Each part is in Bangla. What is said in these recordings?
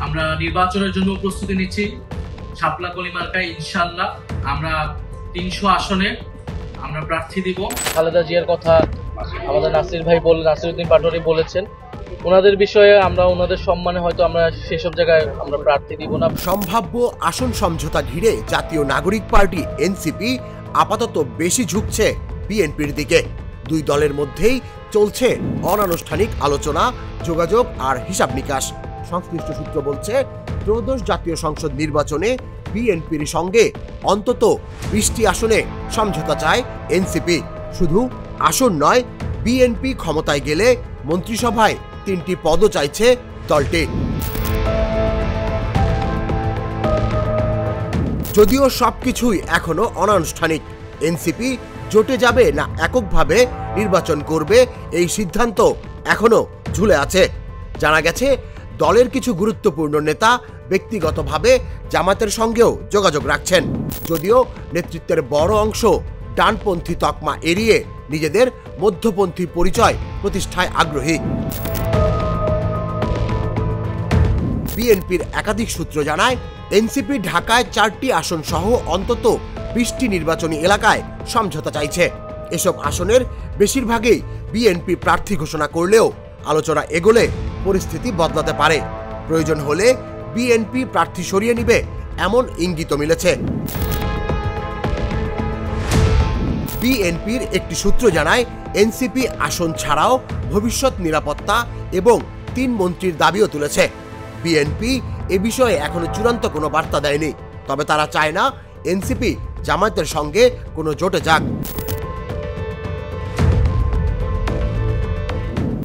আমরা নির্বাচনের জন্য প্রস্তুতি নিচ্ছি। শাপলা কলি মার্কায় ইনশাআল্লাহ আমরা 300 আসনে আমরা প্রার্থী দিব। খালেদা জিয়ার কথা আমাদের নাসিরউদ্দিন পাটোয়ারি বলেছেন। ওনাদের বিষয়ে আমরা ওনাদের সম্মানে হয়তো আমরা সেসব জায়গায় আমরা প্রার্থী দিব না। সম্ভাব্য আসন সমঝোতা ঘিরে জাতীয় নাগরিক পার্টি এনসিপি আপাতত বেশি ঝুঁকছে বিএনপির দিকে। দুই দলের মধ্যেই চলছে অনানুষ্ঠানিক আলোচনা, যোগাযোগ আর হিসাব নিকাশ। সংশ্লিষ্ট সূত্র বলছে, ত্রয়োদশ জাতীয় সংসদ নির্বাচনে বিএনপির সঙ্গে অন্তত 20টি আসনে সমঝোতা চায় এনসিপি। শুধু আসন নয়, বিএনপি ক্ষমতায় গেলে মন্ত্রিসভায় 3টি পদও চাইছে দলটি। যদিও সবকিছুই এখনো অনানুষ্ঠানিক, এনসিপি জোটে যাবে না এককভাবে নির্বাচন করবে এই সিদ্ধান্ত এখনো ঝুলে আছে। জানা গেছে, দলের কিছু গুরুত্বপূর্ণ নেতা ব্যক্তিগতভাবে জামায়াতের সঙ্গেও যোগাযোগ রাখছেন, যদিও নেতৃত্বের বড় অংশ ডানপন্থী তকমা এড়িয়ে নিজেদের মধ্যপন্থী পরিচয় প্রতিষ্ঠায় আগ্রহী। বিএনপির একাধিক সূত্র জানায়, এনসিপি ঢাকায় 4টি আসন সহ অন্তত 20টি নির্বাচনী এলাকায় সমঝোতা চাইছে। এসব আসনের বেশিরভাগই বিএনপি প্রার্থী ঘোষণা করলেও আলোচনা এগোলে পরিস্থিতি বদলাতে পারে। প্রয়োজন হলে বিএনপি প্রার্থী সরিয়ে নিবে এমন ইঙ্গিত মিলেছে। বিএনপির একটি সূত্র জানায়, এনসিপি আসন ছাড়াও ভবিষ্যৎ নিরাপত্তা এবং 3 মন্ত্রীর দাবিও তুলেছে। বিএনপি এ বিষয়ে এখনো চূড়ান্ত কোনো বার্তা দেয়নি, তবে তারা চায় না এনসিপি জামায়াতের সঙ্গে কোনো জোটে যাক।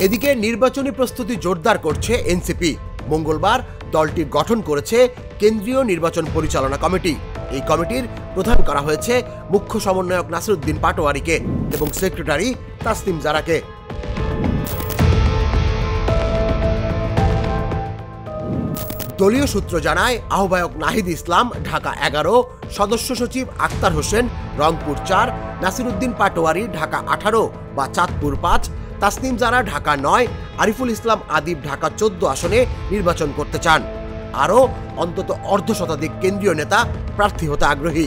এদিকে নির্বাচনী প্রস্তুতি জোরদার করছে এনসিপি। মঙ্গলবার দলটি গঠন করেছে কেন্দ্রীয় নির্বাচন পরিচালনা কমিটি। এই কমিটির প্রধান করা হয়েছে মুখ্য সমন্বয়ক নাসিরউদ্দিন পাটোয়ারিকে এবং সেক্রেটারি তাসনিম জারাকে। দলীয় সূত্র জানায়, আহ্বায়ক নাহিদ ইসলাম ঢাকা 11, সদস্য সচিব আক্তার হোসেন রংপুর 4, নাসিরউদ্দিন পাটোয়ারি ঢাকা 18 বা চাঁদপুর 5, তাসনিম জারা ঢাকা 9, আরিফুল ইসলাম আদিব ঢাকা 14 আসনে নির্বাচন করতে চান। আরও অন্তত অর্ধশতাধিক কেন্দ্রীয় নেতা প্রার্থী হতে আগ্রহী।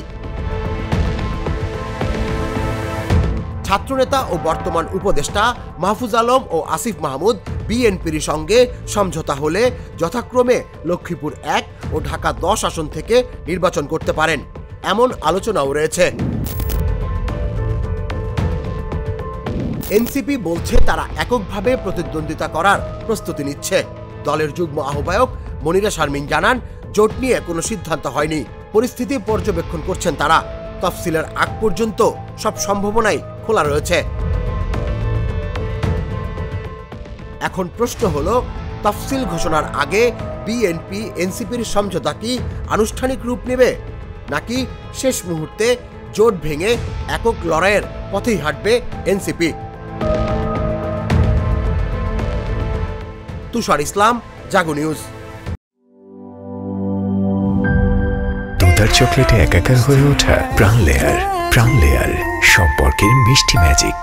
ছাত্রনেতা ও বর্তমান উপদেষ্টা মাহফুজ আলম ও আসিফ মাহমুদ বিএনপির সঙ্গে সমঝোতা হলে যথাক্রমে লক্ষ্মীপুর 1 ও ঢাকা 10 আসন থেকে নির্বাচন করতে পারেন, এমন আলোচনাও রয়েছে। এনসিপি বলছে তারা এককভাবে প্রতিদ্বন্দ্বিতা করার প্রস্তুতি নিচ্ছে। দলের যুগ্ম আহ্বায়ক মনিরা শারমিন জানান, জোট নিয়ে কোনো সিদ্ধান্ত হয়নি, পরিস্থিতি পর্যবেক্ষণ করছেন তারা। তফসিলের আগ পর্যন্ত সব সম্ভাবনাই খোলা রয়েছে। এখন প্রশ্ন হলো, তফসিল ঘোষণার আগে বিএনপি এনসিপির সমঝোতা কি আনুষ্ঠানিক রূপ নেবে, নাকি শেষ মুহূর্তে জোট ভেঙে একক লড়াইয়ের পথেই হাঁটবে এনসিপি? তুষার ইসলাম, জাগো নিউজ। দুধার চকলেটে একাকার হয়ে ওঠা প্রাণ লেয়ার সম্পর্কের মিষ্টি ম্যাজিক।